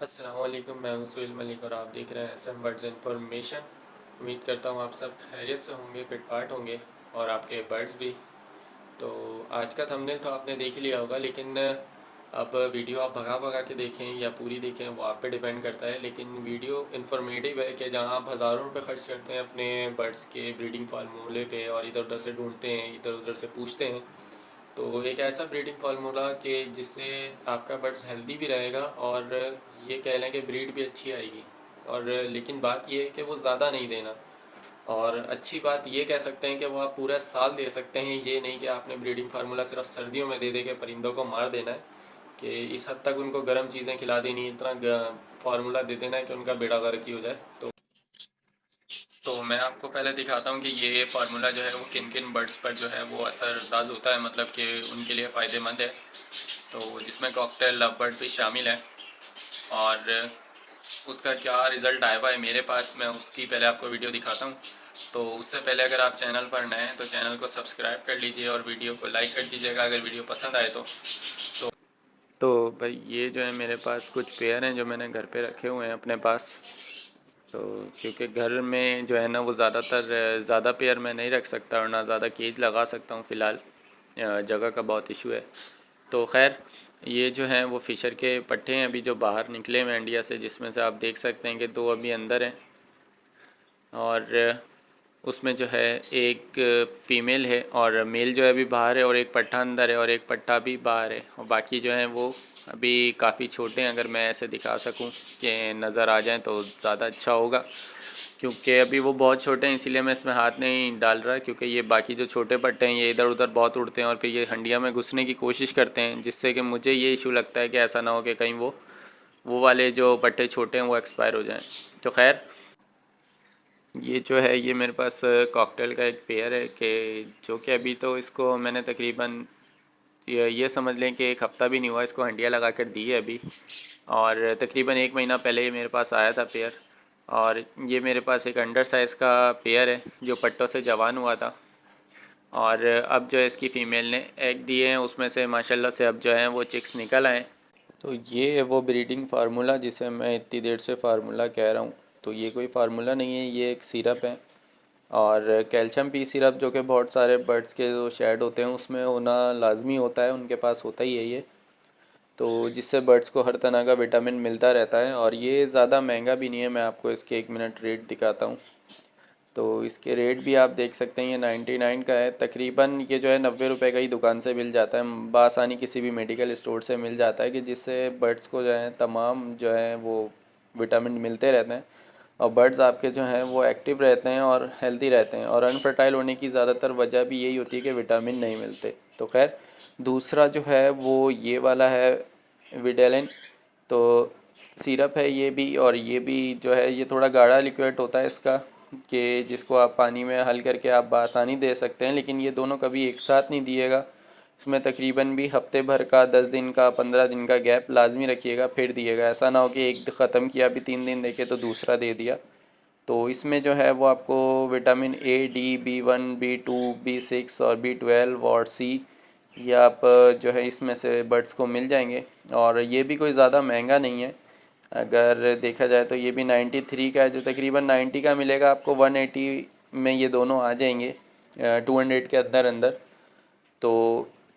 अस्सलामुअलैकुम, मैं हूं सुहेल मलिक और आप देख रहे हैं SM बर्ड्स इन्फॉर्मेशन। उम्मीद करता हूं आप सब खैरियत से होंगे, फिट फाट होंगे और आपके बर्ड्स भी। तो आज का थंबनेल तो आपने देख ही लिया होगा, लेकिन अब वीडियो आप भगा भगा के देखें या पूरी देखें वो आप पे डिपेंड करता है। लेकिन वीडियो इन्फॉर्मेटिव है कि जहां आप हज़ारों रुपए खर्च करते हैं अपने बर्ड्स के ब्रीडिंग फार्मूले पे और इधर उधर से ढूंढते हैं, इधर उधर से पूछते हैं, तो एक ऐसा ब्रीडिंग फार्मूला कि जिससे आपका बर्ड्स हेल्दी भी रहेगा और ये कह लें कि ब्रीड भी अच्छी आएगी। और लेकिन बात ये है कि वो ज़्यादा नहीं देना, और अच्छी बात ये कह सकते हैं कि वो आप पूरा साल दे सकते हैं। ये नहीं कि आपने ब्रीडिंग फार्मूला सिर्फ सर्दियों में दे दे के परिंदों को मार देना है, कि इस हद तक उनको गर्म चीज़ें खिला देनी, इतना फार्मूला दे देना है कि उनका बेड़ा गर्क ही हो जाए। तो मैं आपको पहले दिखाता हूँ कि ये फार्मूला जो है वो किन किन बर्ड्स पर जो है वो असरअंदाज होता है, मतलब कि उनके लिए फ़ायदेमंद है। तो जिसमें कॉकटेल लव बर्ड भी शामिल है, और उसका क्या रिज़ल्ट आया हुआ है मेरे पास, मैं उसकी पहले आपको वीडियो दिखाता हूँ। तो उससे पहले अगर आप चैनल पर नए हैं तो चैनल को सब्सक्राइब कर लीजिए और वीडियो को लाइक कर दीजिएगा अगर वीडियो पसंद आए तो भाई ये जो है मेरे पास कुछ पेयर हैं जो मैंने घर पे रखे हुए हैं अपने पास। तो क्योंकि घर में जो है ना वो ज़्यादा पेयर मैं नहीं रख सकता और ना ज़्यादा केज लगा सकता हूँ फ़िलहाल, जगह का बहुत इशू है। तो खैर ये जो हैं वो फ़िशर के पट्टे हैं अभी जो बाहर निकले हुए हैं इंडिया से, जिसमें से आप देख सकते हैं कि 2 अभी अंदर हैं और उसमें जो है एक फ़ीमेल है और मेल जो है अभी बाहर है, और एक पट्ठा अंदर है और एक पट्ठा भी बाहर है, और बाकी जो हैं वो अभी काफ़ी छोटे हैं। अगर मैं ऐसे दिखा सकूं कि नज़र आ जाएं तो ज़्यादा अच्छा होगा, क्योंकि अभी वो बहुत छोटे हैं इसीलिए मैं इसमें हाथ नहीं डाल रहा। क्योंकि ये बाकी जो छोटे पट्टे हैं ये इधर उधर बहुत उड़ते हैं और फिर ये हंडिया में घुसने की कोशिश करते हैं, जिससे कि मुझे ये इशू लगता है कि ऐसा ना हो कि कहीं वो वाले जो पट्टे छोटे हैं वो एक्सपायर हो जाएँ। तो खैर ये जो है ये मेरे पास कॉकटेल का एक पेयर है कि जो कि अभी तो इसको मैंने तकरीबन ये समझ लें कि 1 हफ़्ता भी नहीं हुआ इसको हंडिया लगा कर दी है अभी, और तकरीबन 1 महीना पहले ये मेरे पास आया था पेयर। और ये मेरे पास एक अंडर साइज़ का पेयर है जो पट्टों से जवान हुआ था, और अब जो है इसकी फ़ीमेल ने एग दिए हैं, उसमें से माशाल्लाह से अब जो है वो चिक्स निकल आए। तो ये है वो ब्रीडिंग फार्मूला जिसे मैं इतनी देर से फार्मूला कह रहा हूँ। तो ये कोई फार्मूला नहीं है, ये एक सिरप है, और कैल्शियम पी सिरप जो कि बहुत सारे बर्ड्स के जो शेड होते हैं उसमें होना लाजमी होता है, उनके पास होता ही है ये। तो जिससे बर्ड्स को हर तरह का विटामिन मिलता रहता है, और ये ज़्यादा महंगा भी नहीं है। मैं आपको इसके 1 मिनट रेट दिखाता हूँ। तो इसके रेट भी आप देख सकते हैं, ये 99 का है तकरीबन। ये जो है 90 रुपये का ही दुकान से मिल जाता है, बासानी किसी भी मेडिकल स्टोर से मिल जाता है, कि जिससे बर्ड्स को जो है तमाम जो है वो विटामिन मिलते रहते हैं, और बर्ड्स आपके जो हैं वो एक्टिव रहते हैं और हेल्दी रहते हैं। और अनफर्टाइल होने की ज़्यादातर वजह भी यही होती है कि विटामिन नहीं मिलते। तो खैर दूसरा जो है वो ये वाला है विडेलिन। तो सिरप है ये भी, और ये भी जो है ये थोड़ा गाढ़ा लिक्विड होता है इसका, कि जिसको आप पानी में हल करके आप बआसानी दे सकते हैं। लेकिन ये दोनों कभी एक साथ नहीं दिएगा, इसमें तकरीबन भी हफ्ते भर का, 10 दिन का, 15 दिन का गैप लाजमी रखिएगा फिर दिएगा। ऐसा ना हो कि एक ख़त्म किया अभी 3 दिन देके तो दूसरा दे दिया। तो इसमें जो है वो आपको vitamin A, D, B1, B2, B6 और B12 और C, ये आप जो है इसमें से बर्ड्स को मिल जाएंगे। और ये भी कोई ज़्यादा महंगा नहीं है, अगर देखा जाए तो ये भी 93 का है, जो तकरीबन 90 का मिलेगा आपको 180 में ये दोनों आ जाएंगे, 200 के अंदर अंदर। तो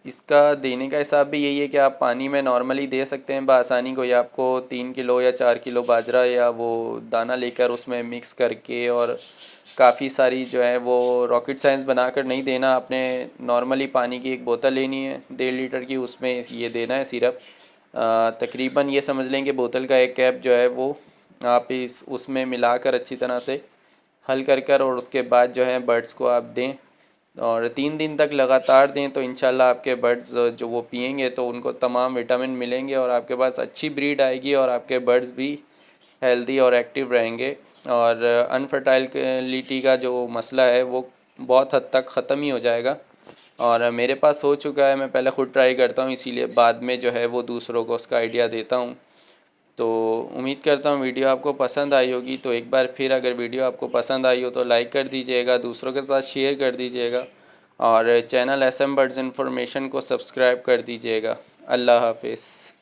इसका देने का हिसाब भी यही है कि आप पानी में नॉर्मली दे सकते हैं बआसानी को, या आपको 3 किलो या 4 किलो बाजरा या वो दाना लेकर उसमें मिक्स करके, और काफ़ी सारी जो है वो रॉकेट साइंस बनाकर नहीं देना आपने। नॉर्मली पानी की एक बोतल लेनी है 1.5 लीटर की, उसमें ये देना है सिरप। तकरीबन ये समझ लें कि बोतल का एक कैप जो है वो आप इस उसमें मिलाकर अच्छी तरह से हल कर और उसके बाद जो है बर्ड्स को आप दें, और 3 दिन तक लगातार दें। तो इंशाल्लाह आपके बर्ड्स जो वो पिएंगे तो उनको तमाम विटामिन मिलेंगे, और आपके पास अच्छी ब्रीड आएगी, और आपके बर्ड्स भी हेल्दी और एक्टिव रहेंगे। और अनफर्टाइलिटी का जो मसला है वो बहुत हद तक ख़त्म ही हो जाएगा। और मेरे पास हो चुका है, मैं पहले ख़ुद ट्राई करता हूँ, इसीलिए बाद में जो है वो दूसरों को उसका आइडिया देता हूँ। तो उम्मीद करता हूँ वीडियो आपको पसंद आई होगी। तो एक बार फिर अगर वीडियो आपको पसंद आई हो तो लाइक कर दीजिएगा, दूसरों के साथ शेयर कर दीजिएगा, और चैनल SM बर्ड्स इन्फॉर्मेशन को सब्सक्राइब कर दीजिएगा। अल्लाह हाफिज़।